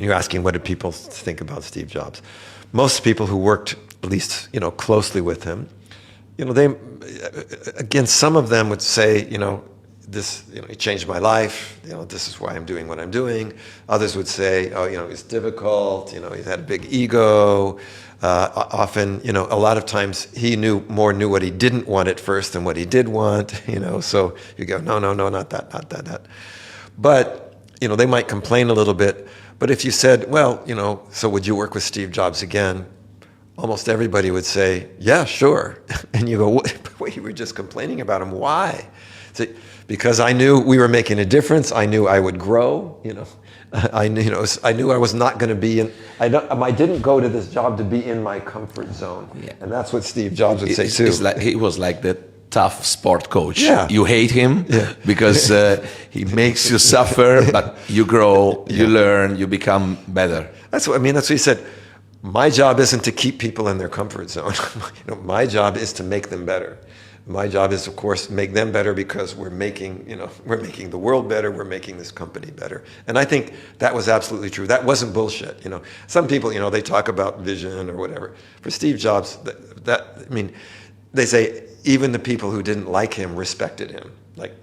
You're asking what did people think about Steve Jobs. Most people who worked at least, closely with him, they, again, some of them would say, this, he changed my life, this is why I'm doing what I'm doing. Others would say, oh, it's difficult, he's had a big ego. Often, a lot of times he knew what he didn't want at first than what he did want, so you go, no, not that. But, they might complain a little bit. But if you said, well, so would you work with Steve Jobs again? Almost everybody would say, yeah, sure. And you go, wait, you were just complaining about him. Why? So, because I knew we were making a difference. I knew I would grow, I knew I was not going to be in, I didn't go to this job to be in my comfort zone. Yeah. And that's what Steve Jobs would say too. It's like, he was like the tough sport coach. Yeah. You hate him because he makes you suffer, but you grow, you learn, you become better. That's what he said. My job isn't to keep people in their comfort zone. My job is to make them better. My job is, of course, make them better because we're making the world better. We're making this company better. And I think that was absolutely true. That wasn't bullshit. Some people, they talk about vision or whatever. For Steve Jobs, they say even the people who didn't like him respected him. Like,